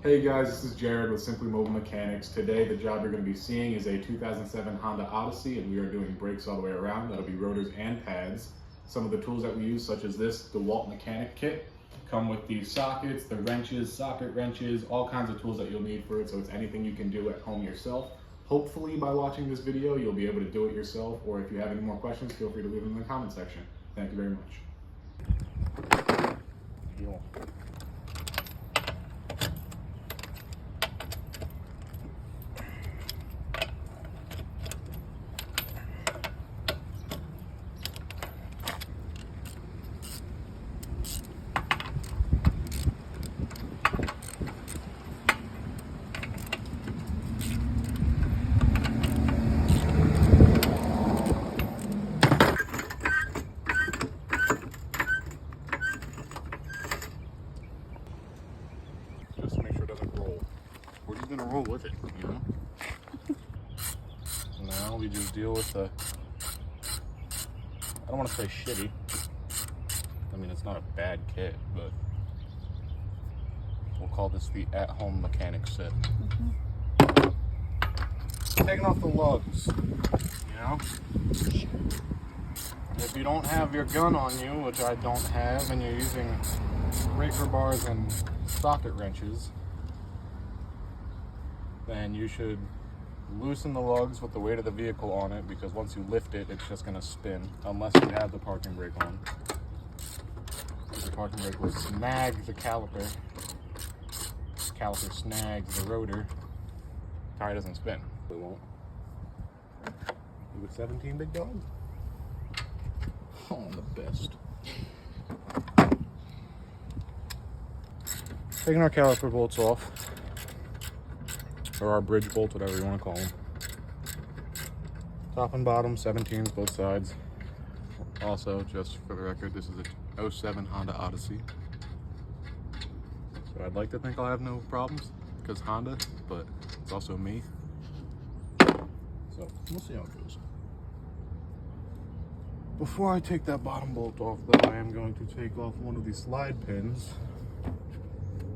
Hey guys, this is Jared with Simply Mobile Mechanics. Today the job you're going to be seeing is a 2007 Honda Odyssey, and we are doing brakes all the way around. That'll be rotors and pads. Some of the tools that we use, such as this DeWalt Mechanic Kit, come with the sockets, the wrenches, socket wrenches, all kinds of tools that you'll need for it, so it's anything you can do at home yourself. Hopefully by watching this video you'll be able to do it yourself, or if you have any more questions, feel free to leave them in the comment section. Thank you very much. Just to make sure it doesn't roll. We're just gonna roll with it, you know? Now we just deal with the, I don't want to say shitty. I mean, it's not a bad kit, but we'll call this the at-home mechanic set. Taking off the lugs, you know? If you don't have your gun on you, which I don't have, and you're using breaker bars and socket wrenches, then you should loosen the lugs with the weight of the vehicle on it, because once you lift it, it's just going to spin, unless you have the parking brake on. The parking brake will snag the caliper. Caliper snags the rotor. Tire doesn't spin. It won't. You with 17, big dog? Oh, the best. Taking our caliper bolts off, or our bridge bolts, whatever you want to call them. Top and bottom, 17s, both sides. Also, just for the record, this is a 07 Honda Odyssey. So I'd like to think I'll have no problems, because Honda, but it's also me. So we'll see how it goes. Before I take that bottom bolt off, though, I am going to take off one of these slide pins,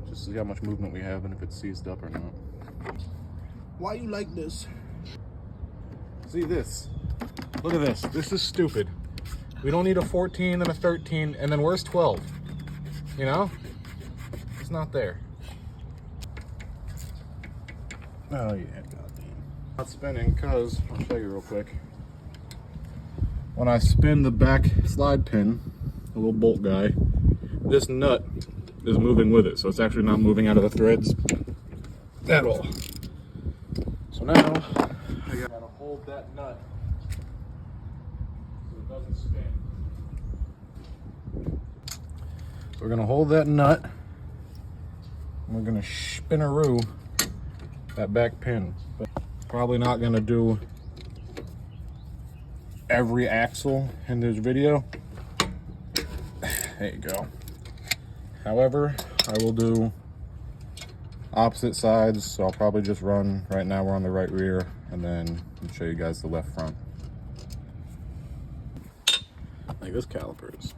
just to see how much movement we have and if it's seized up or not. Why you like this? See this? Look at this. This is stupid. We don't need a 14 and a 13, and then where's 12? You know? It's not there. Oh yeah, goddamn. Not spinning, because, I'll show you real quick. When I spin the back slide pin, the little bolt guy, this nut is moving with it, so it's actually not moving out of the threads at all. So now I gotta hold that nut so it doesn't spin. So we're gonna hold that nut and we're gonna spinaroo that back pin. But probably not gonna do every axle in this video. There you go. However, I will do opposite sides, so I'll probably just run, right now we're on the right rear, and then I'll show you guys the left front. Like this caliper is,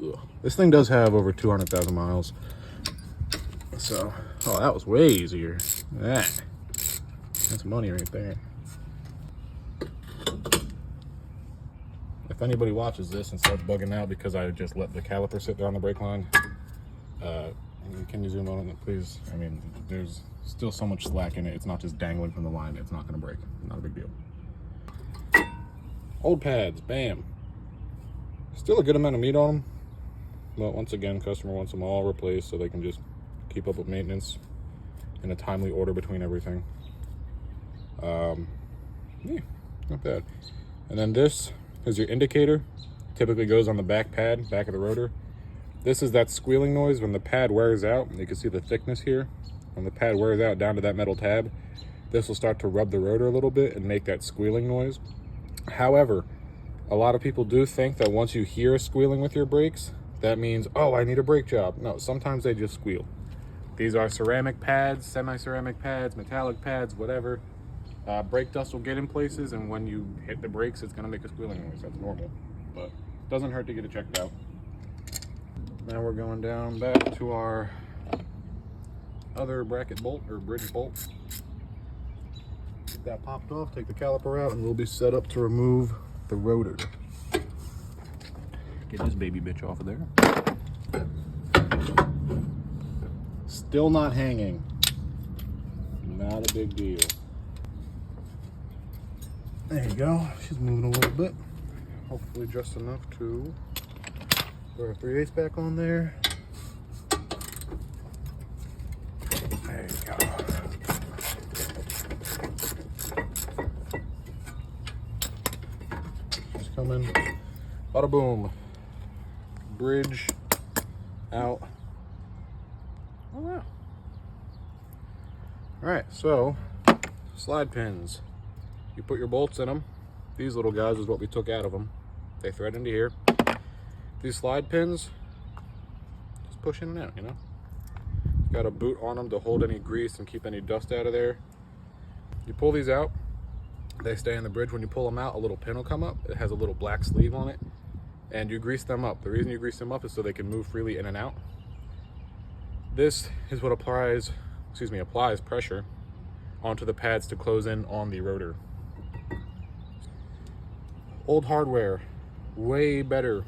ugh. This thing does have over 200,000 miles. So, oh, that was way easier. That's money right there. If anybody watches this and starts bugging out because I just let the caliper sit there on the brake line, can you zoom on it, please? I mean, there's still so much slack in it. It's not just dangling from the line. It's not going to break. Not a big deal. Old pads, bam. Still a good amount of meat on them. But once again, customer wants them all replaced so they can just keep up with maintenance in a timely order between everything. Yeah, not bad. And then this is your indicator. Typically goes on the back pad, back of the rotor. This is that squealing noise when the pad wears out. You can see the thickness here. When the pad wears out down to that metal tab, this will start to rub the rotor a little bit and make that squealing noise. However, a lot of people do think that once you hear a squealing with your brakes, that means, oh, I need a brake job. No, sometimes they just squeal. These are ceramic pads, semi-ceramic pads, metallic pads, whatever. Brake dust will get in places, and when you hit the brakes, it's gonna make a squealing noise. That's normal, but it doesn't hurt to get it checked out. Now we're going down back to our other bracket bolt or bridge bolt. Get that popped off, take the caliper out, and we'll be set up to remove the rotor. Get this baby bitch off of there. Still not hanging. Not a big deal. There you go. She's moving a little bit. Hopefully just enough to throw our 3/8 back on there. There you go. She's coming. Bada boom. Bridge out. Oh wow. Alright, so slide pins. You put your bolts in them. These little guys is what we took out of them. They thread into here. These slide pins, just push in and out, you know? Got a boot on them to hold any grease and keep any dust out of there. You pull these out, they stay in the bridge. When you pull them out, a little pin will come up. It has a little black sleeve on it, and you grease them up. The reason you grease them up is so they can move freely in and out. This is what applies pressure onto the pads to close in on the rotor. Old hardware, way better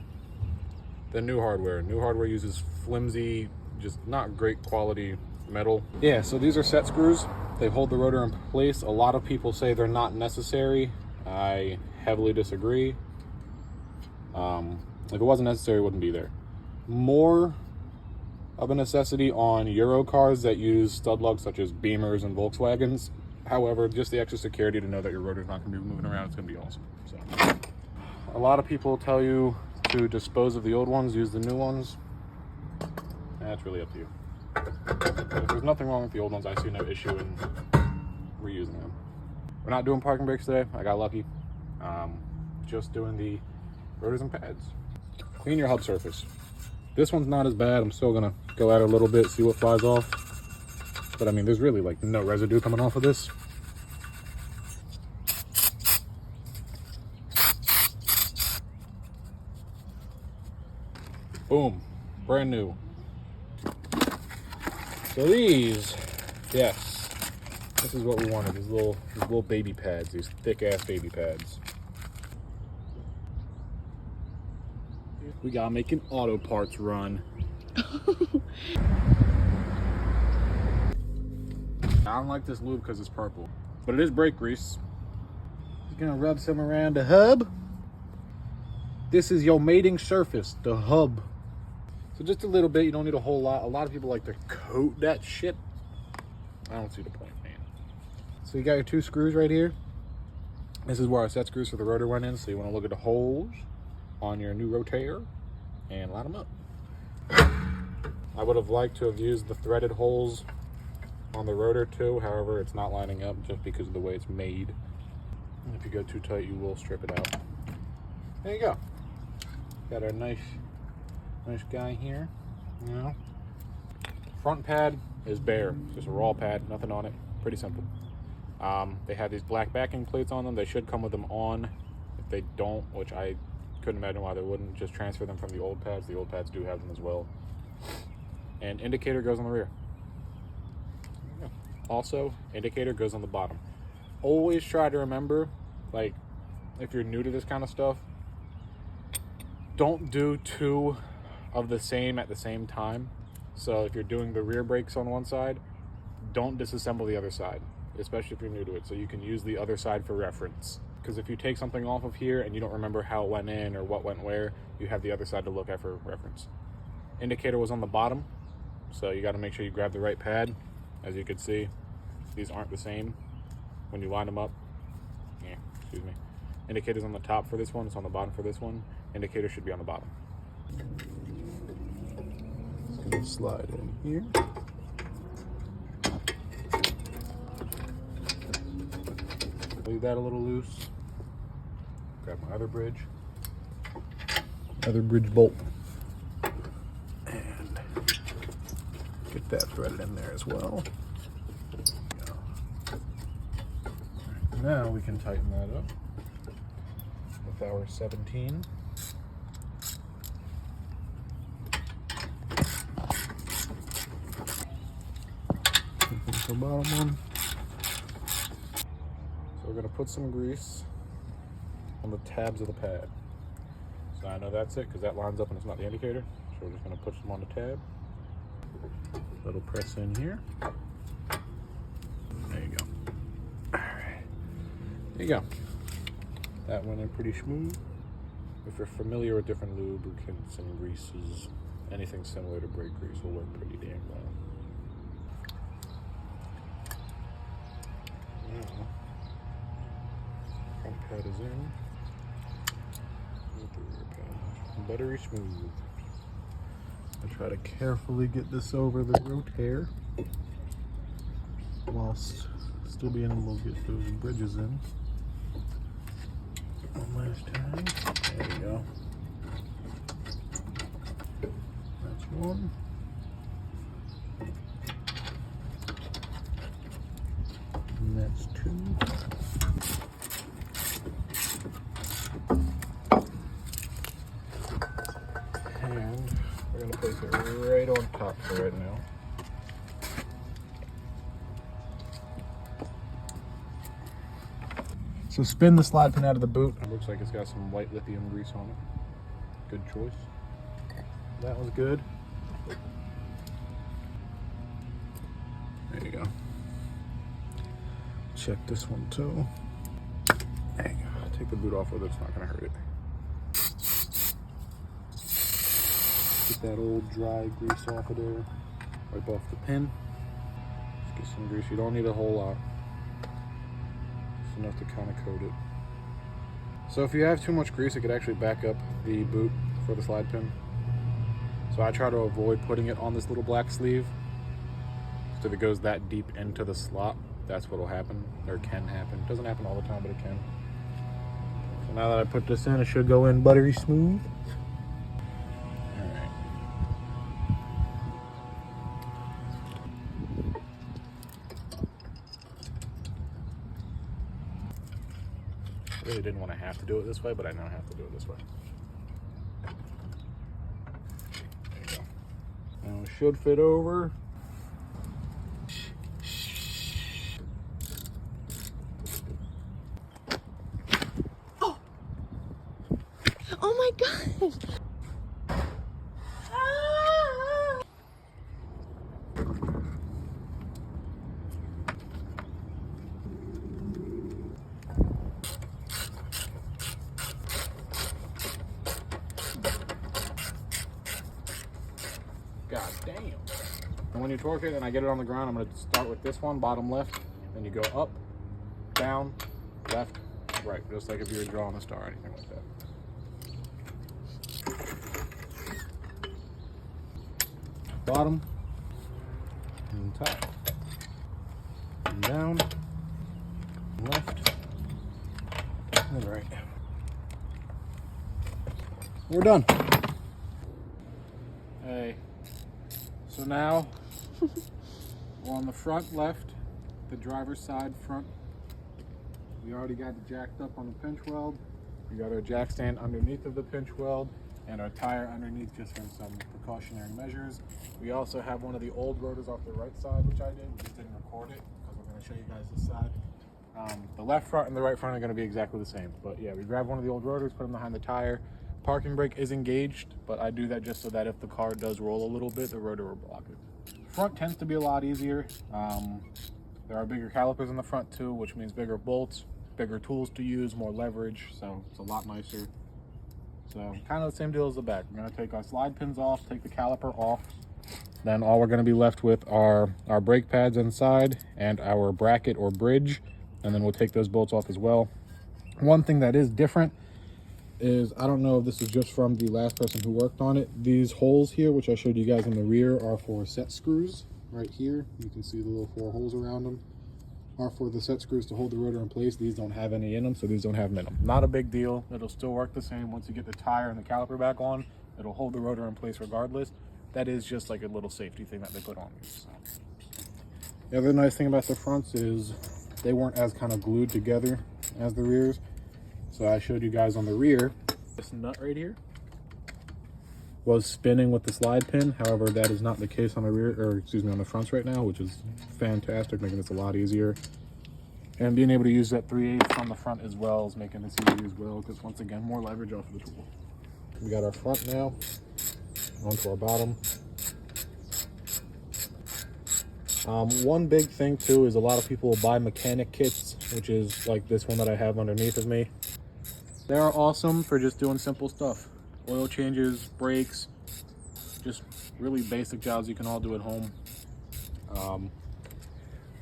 than new hardware. New hardware uses flimsy, just not great quality metal. Yeah, so these are set screws. They hold the rotor in place. A lot of people say they're not necessary. I heavily disagree. If it wasn't necessary, it wouldn't be there. More of a necessity on Euro cars that use stud lugs such as Beamers and Volkswagens. However, just the extra security to know that your rotor's not going to be moving around, it's going to be awesome. So, a lot of people tell you to dispose of the old ones, use the new ones. That's really up to you. If there's nothing wrong with the old ones, I see no issue in reusing them. We're not doing parking brakes today. I got lucky. Just doing the rotors and pads. Clean your hub surface. This one's not as bad. I'm still gonna go at it a little bit, see what flies off. But I mean, there's really like no residue coming off of this. Boom, brand new. So these, yes, this is what we wanted, these little baby pads, these thick ass baby pads. We gotta make an auto parts run. I don't like this lube because it's purple, but it is brake grease. Just gonna rub some around the hub. This is your mating surface, the hub. So just a little bit, you don't need a whole lot. A lot of people like to coat that shit. I don't see the point, man. So you got your two screws right here. This is where our set screws for the rotor went in. So you want to look at the holes on your new rotator and line them up. I would have liked to have used the threaded holes on the rotor too. However, it's not lining up just because of the way it's made. And if you go too tight, you will strip it out. There you go. Got our nice guy here. You know, front pad is bare. It's just a raw pad, nothing on it. Pretty simple. They have these black backing plates on them. They should come with them on. If they don't, which I couldn't imagine why they wouldn't, just transfer them from the old pads. The old pads do have them as well. And indicator goes on the rear. Also, indicator goes on the bottom. Always try to remember, like, if you're new to this kind of stuff, don't do two of the same at the same time. So if you're doing the rear brakes on one side, don't disassemble the other side, especially if you're new to it, so you can use the other side for reference. Because if you take something off of here and you don't remember how it went in or what went where, you have the other side to look at for reference. Indicator was on the bottom, so you got to make sure you grab the right pad. As you can see, these aren't the same when you line them up. Excuse me. Indicator's on the top for this one, it's on the bottom for this one. Indicator should be on the bottom. Just gonna slide in here. Leave that a little loose. Grab my other bridge bolt, and get that threaded in there as well. Now we can tighten that up with our 17. the bottom one. So we're gonna put some grease on the tabs of the pad. So I know that's it because that lines up and it's not the indicator. So we're just gonna put some on the tab. Little press in here. There you go. All right. There you go. That went in pretty smooth. If you're familiar with different lubricants and greases, anything similar to brake grease will work pretty damn well. Now, front pad is in. The rear pad. Buttery smooth. I try to carefully get this over the rotator whilst still being able to get those bridges in. One last time. There you go. That's one. And that's two. And we're going to place it right on top for right now. So spin the slide pin out of the boot. It looks like it's got some white lithium grease on it. Good choice. That was good. There you go. Check this one too. There you go. Take the boot off with it, it's not gonna hurt it. Get that old dry grease off of there. Wipe off the pin. Just get some grease. You don't need a whole lot. Enough to kind of coat it. So if you have too much grease, it could actually back up the boot for the slide pin. So I try to avoid putting it on this little black sleeve. So if it goes that deep into the slot, that's what will happen, or can happen. It doesn't happen all the time, but it can. So now that I put this in, it should go in buttery smooth. Really didn't want to have to do it this way, but I now have to do it this way. There you go. Now it should fit over. Oh! Oh my gosh! God damn. And when you torque it and I get it on the ground, I'm going to start with this one, bottom left. Then you go up, down, left, right. Just like if you were drawing a star or anything like that. Bottom, and top, and down, and left, and right. We're done. Hey. So now we're on the front left, the driver's side front. We already got it jacked up on the pinch weld. We got our jack stand underneath of the pinch weld and our tire underneath just for some precautionary measures. We also have one of the old rotors off the right side, which I did. We just didn't record it because we're going to show you guys this side. The left front and the right front are going to be exactly the same. But yeah, we grabbed one of the old rotors, put them behind the tire. Parking brake is engaged, but I do that just so that if the car does roll a little bit, the rotor will block it. Front tends to be a lot easier. There are bigger calipers in the front too, which means bigger bolts, bigger tools to use, more leverage, so it's a lot nicer. So kind of the same deal as the back. We're going to take our slide pins off, take the caliper off. Then all we're going to be left with are our brake pads inside and our bracket or bridge, and then we'll take those bolts off as well. One thing that is different is, I don't know if this is just from the last person who worked on it, these holes here, which I showed you guys in the rear, are for set screws. Right here, you can see the little 4 holes around them, are for the set screws to hold the rotor in place. These don't have any in them, so these don't have minimum. Not a big deal. It'll still work the same. Once you get the tire and the caliper back on, it'll hold the rotor in place regardless. That is just like a little safety thing that they put on these. So. The other nice thing about the fronts is they weren't as kind of glued together as the rears. So I showed you guys on the rear, this nut right here, was spinning with the slide pin. However, that is not the case on the rear, or excuse me, on the fronts right now, which is fantastic, making this a lot easier. And being able to use that 3/8 on the front as well is making this easy as well, because once again, more leverage off of the tool. We got our front now, onto our bottom. One big thing too is a lot of people buy mechanic kits, which is like this one that I have underneath of me. They are awesome for just doing simple stuff. Oil changes, brakes, just really basic jobs you can all do at home.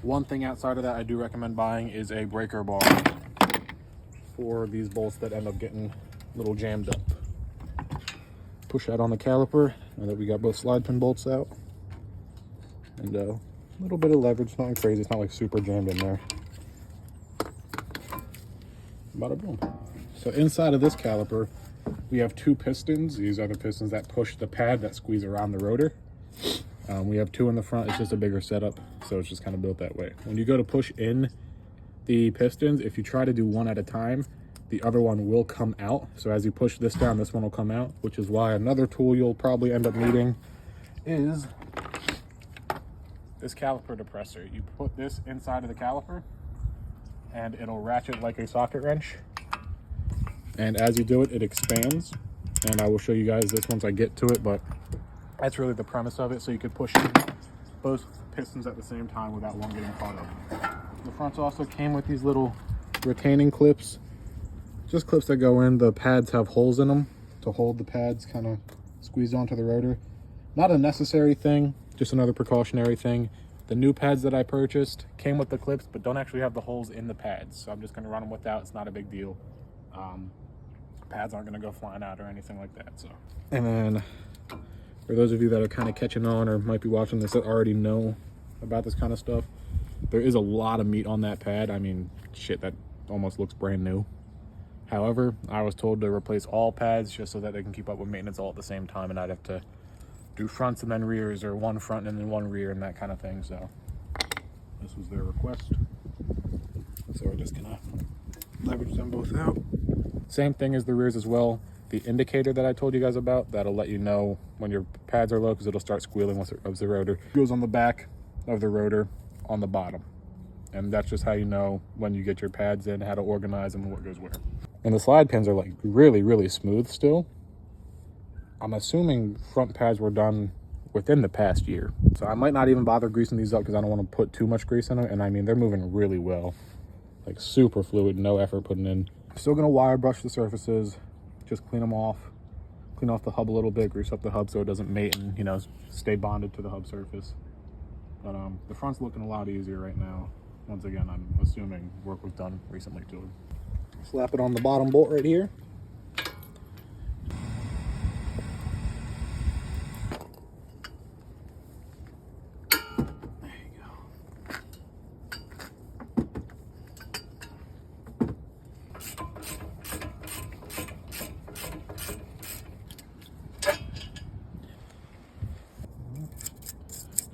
One thing outside of that I do recommend buying is a breaker bar for these bolts that end up getting a little jammed up. Push that on the caliper now that we got both slide pin bolts out. And a little bit of leverage, nothing crazy, it's not like super jammed in there. Bada boom. So inside of this caliper, we have 2 pistons. These are the pistons that push the pad that squeeze around the rotor. We have 2 in the front. It's just a bigger setup, so it's just kind of built that way. When you go to push in the pistons, if you try to do one at a time, the other one will come out. So as you push this down, this one will come out, which is why another tool you'll probably end up needing is this caliper depressor. You put this inside of the caliper and it'll ratchet like a socket wrench. And as you do it, it expands. And I will show you guys this once I get to it, but that's really the premise of it. So you could push in both pistons at the same time without one getting caught up. The fronts also came with these little retaining clips. Just clips that go in. The pads have holes in them to hold the pads kind of squeezed onto the rotor. Not a necessary thing, just another precautionary thing. The new pads that I purchased came with the clips, but don't actually have the holes in the pads. So I'm just going to run them without. It's not a big deal. Pads aren't going to go flying out or anything like that. So, and then for those of you that are kind of catching on or might be watching this that already know about this kind of stuff, there is a lot of meat on that pad. I mean, shit, that almost looks brand new. However, I was told to replace all pads just so that they can keep up with maintenance all at the same time, and I'd have to do fronts and then rears, or one front and then one rear, and that kind of thing. So this was their request, so we're just gonna leverage them both out. Same thing as the rears as well. The indicator that I told you guys about, that'll let you know when your pads are low, because it'll start squealing once it rubs the rotor. It goes on the back of the rotor on the bottom, and that's just how you know when you get your pads in, how to organize them and what goes where. And the slide pins are like really smooth still. I'm assuming front pads were done within the past year, so I might not even bother greasing these up because I don't want to put too much grease in them. And I mean, they're moving really well, like super fluid, no effort putting in. Still gonna wire brush the surfaces, just clean them off, clean off the hub a little bit, grease up the hub so it doesn't mate and, you know, stay bonded to the hub surface. But the front's looking a lot easier right now. Once again, I'm assuming work was done recently to it. Slap it on the bottom bolt right here.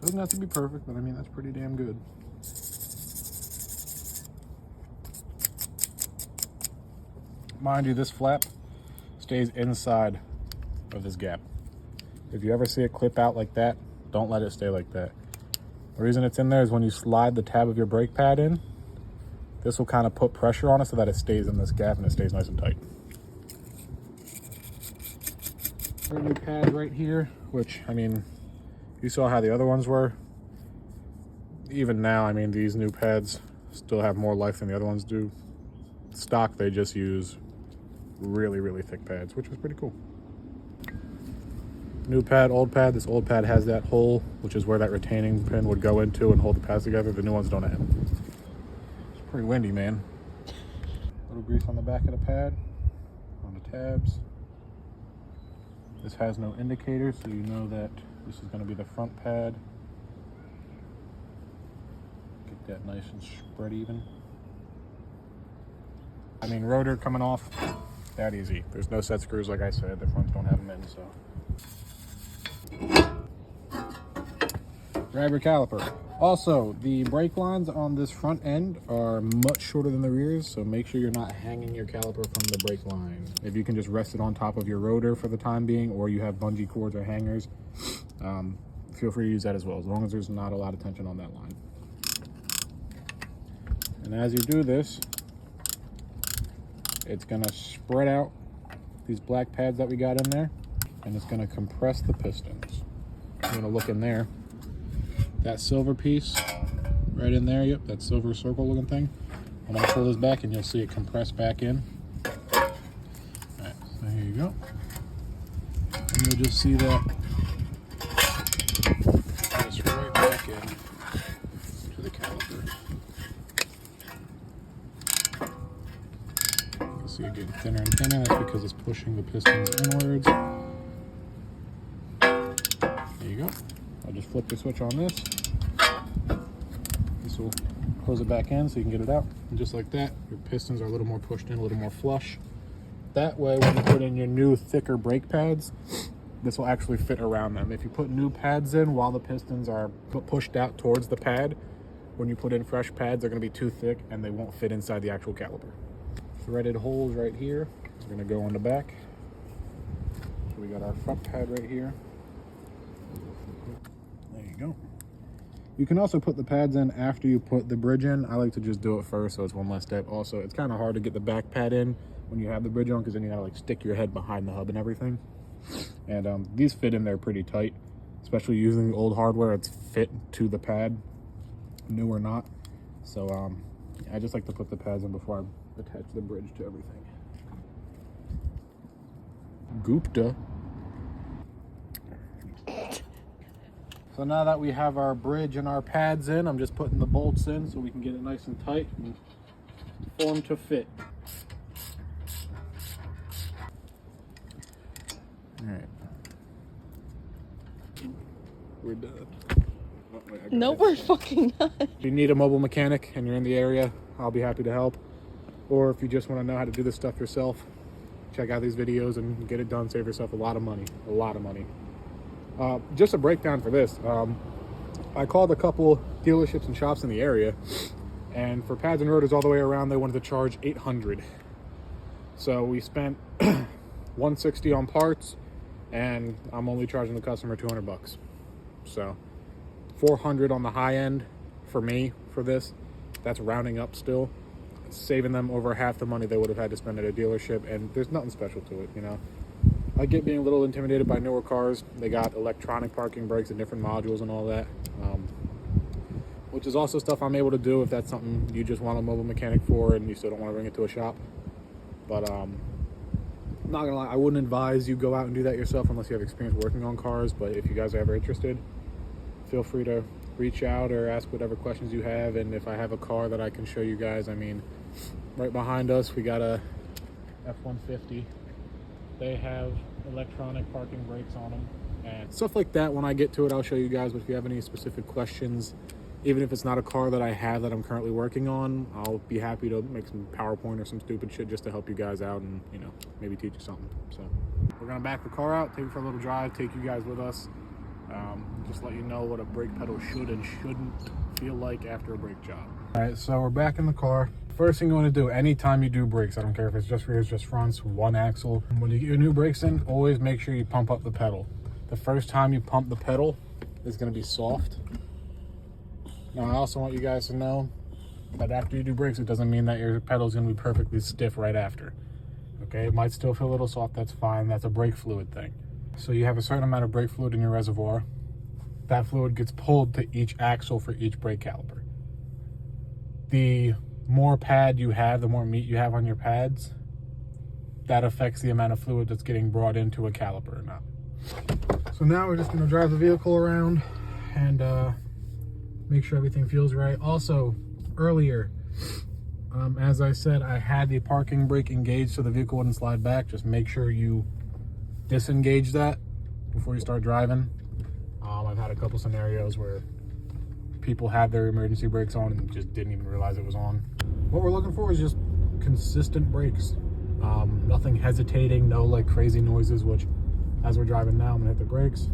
Doesn't have to be perfect, but I mean, that's pretty damn good. Mind you, this flap stays inside of this gap. If you ever see it clip out like that, don't let it stay like that. The reason it's in there is when you slide the tab of your brake pad in, this will kind of put pressure on it so that it stays in this gap and it stays nice and tight. Our new pad right here, which, I mean, you saw how the other ones were. Even now, I mean, these new pads still have more life than the other ones do. Stock, they just use really thick pads, which was pretty cool. New pad, old pad. This old pad has that hole, which is where that retaining pin would go into and hold the pads together. The new ones don't have. It's pretty windy, man. Little grease on the back of the pad, on the tabs. This has no indicator, so you know that this is going to be the front pad. Get that nice and spread even. I mean, rotor coming off, that easy. There's no set screws, like I said. The fronts don't have them in, so. Grab your caliper. Also, the brake lines on this front end are much shorter than the rears, so make sure you're not hanging your caliper from the brake line. If you can just rest it on top of your rotor for the time being, or you have bungee cords or hangers, feel free to use that as well, as long as there's not a lot of tension on that line. And as you do this, it's gonna spread out these black pads that we got in there, and it's gonna compress the pistons. I'm gonna look in there. That silver piece right in there, yep, that silver circle looking thing. I'm gonna pull this back and you'll see it compress back in. All right, so here you go. And you'll just see that press right back in to the caliper. You'll see it getting thinner and thinner. That's because it's pushing the pistons inwards. There you go. I'll just flip the switch on this. This will close it back in so you can get it out. And just like that, your pistons are a little more pushed in, a little more flush. That way, when you put in your new thicker brake pads, this will actually fit around them. If you put new pads in while the pistons are pushed out towards the pad, when you put in fresh pads, they're gonna be too thick and they won't fit inside the actual caliper. Threaded holes right here. We're gonna go on the back. So we got our front pad right here. There you go. You can also put the pads in after you put the bridge in. I like to just do it first, so it's one less step. Also, it's kind of hard to get the back pad in when you have the bridge on, because then you gotta like stick your head behind the hub and everything. And these fit in there pretty tight, especially using the old hardware. It's fit to the pad, new or not. So I just like to put the pads in before I attach the bridge to everything. Gupta. So now that we have our bridge and our pads in, I'm just putting the bolts in so we can get it nice and tight and form to fit. All right. We're done. Oh, wait, No, we're fucking not. If you need a mobile mechanic and you're in the area, I'll be happy to help. Or if you just want to know how to do this stuff yourself, check out these videos and get it done. Save yourself a lot of money. A lot of money. Just a breakdown for this. I called a couple dealerships and shops in the area, and for pads and rotors all the way around, they wanted to charge $800. So we spent $160 on parts, and I'm only charging the customer $200. So $400 on the high end for me for this. That's rounding up still. It's saving them over half the money they would have had to spend at a dealership, and there's nothing special to it, you know. I get being a little intimidated by newer cars. They got electronic parking brakes and different modules and all that, which is also stuff I'm able to do if that's something you just want a mobile mechanic for and you still don't want to bring it to a shop. But I'm not gonna lie, I wouldn't advise you go out and do that yourself unless you have experience working on cars. But if you guys are ever interested, feel free to reach out or ask whatever questions you have. And if I have a car that I can show you guys, I mean, right behind us we got a F-150. They have electronic parking brakes on them and stuff like that. When I get to it, I'll show you guys. But if you have any specific questions, even if it's not a car that I have that I'm currently working on, I'll be happy to make some PowerPoint or some stupid shit just to help you guys out and, you know, maybe teach you something. So we're gonna back the car out, take it for a little drive, take you guys with us, just let you know what a brake pedal should and shouldn't feel like after a brake job. All right, so we're back in the car. First thing you want to do anytime you do brakes, I don't care if it's just rears, just fronts, one axle, when you get your new brakes in, always make sure you pump up the pedal. The first time you pump the pedal is going to be soft. Now I also want you guys to know that after you do brakes, it doesn't mean that your pedal is going to be perfectly stiff right after. Okay, it might still feel a little soft, that's fine. That's a brake fluid thing. So you have a certain amount of brake fluid in your reservoir. That fluid gets pulled to each axle for each brake caliper. The more pad you have, the more meat you have on your pads, that affects the amount of fluid that's getting brought into a caliper or not. So now we're just going to drive the vehicle around and make sure everything feels right. Also, earlier, as I said, I had the parking brake engaged so the vehicle wouldn't slide back. Just make sure you disengage that before you start driving. I've had a couple scenarios where people had their emergency brakes on and just didn't even realize it was on. What we're looking for is just consistent brakes. Nothing hesitating, no like crazy noises, which as we're driving now, I'm gonna hit the brakes.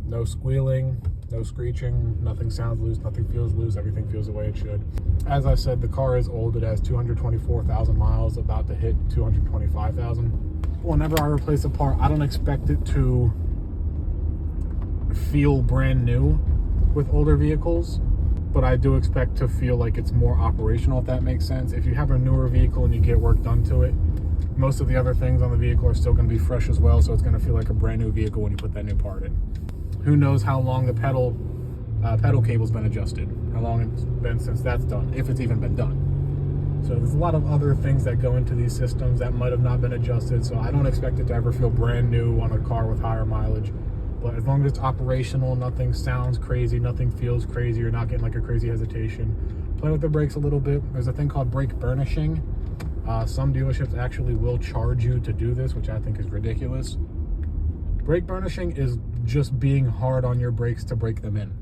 No squealing, no screeching, nothing sounds loose, nothing feels loose, everything feels the way it should. As I said, the car is old. It has 224,000 miles, about to hit 225,000. Whenever I replace a part, I don't expect it to feel brand new with older vehicles, but I do expect to feel like it's more operational, if that makes sense. If you have a newer vehicle and you get work done to it, most of the other things on the vehicle are still going to be fresh as well, so it's going to feel like a brand new vehicle when you put that new part in. Who knows how long the pedal cable's been adjusted, how long it's been since that's done, if it's even been done. So there's a lot of other things that go into these systems that might have not been adjusted, so I don't expect it to ever feel brand new on a car with higher mileage. But as long as it's operational, nothing sounds crazy, nothing feels crazy, you're not getting like a crazy hesitation. Play with the brakes a little bit. There's a thing called brake burnishing. Some dealerships actually will charge you to do this, which I think is ridiculous. Brake burnishing is just being hard on your brakes to break them in.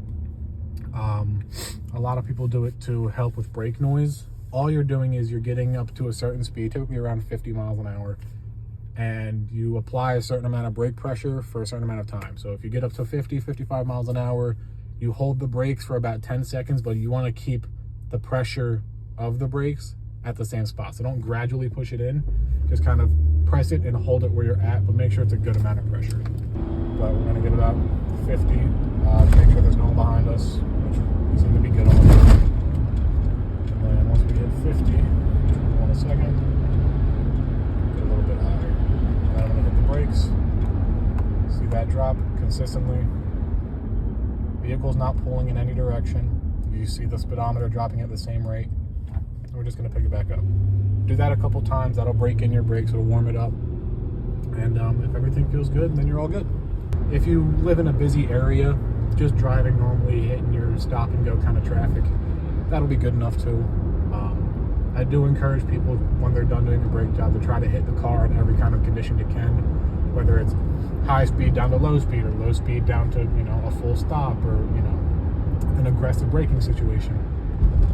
A lot of people do it to help with brake noise. All you're doing is you're getting up to a certain speed, typically around 50 miles an hour, and you apply a certain amount of brake pressure for a certain amount of time. So if you get up to 50, 55 miles an hour, you hold the brakes for about 10 seconds, but you want to keep the pressure of the brakes at the same spot. So don't gradually push it in, just kind of press it and hold it where you're at, but make sure it's a good amount of pressure. But we're gonna get about 50, make sure there's no one behind us, which we seem to be good on. And then once we hit 50, hold on a second, get a little bit higher. Then I'm gonna hit the brakes. See that drop consistently. Vehicle's not pulling in any direction. You see the speedometer dropping at the same rate. We're just going to pick it back up. Do that a couple times. That'll break in your brakes. It'll warm it up. And if everything feels good, then you're all good. If you live in a busy area, just driving normally, hitting your stop and go kind of traffic, that'll be good enough too. I do encourage people when they're done doing a brake job to try to hit the car in every kind of condition you can, whether it's high speed down to low speed or low speed down to, a full stop or, an aggressive braking situation.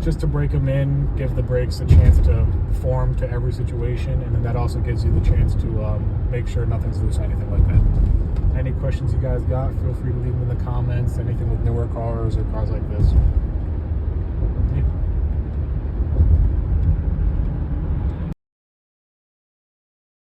Just to break them in, give the brakes a chance to form to every situation, and then that also gives you the chance to make sure nothing's loose or anything like that. Any questions you guys got, feel free to leave them in the comments. Anything with newer cars or cars like this.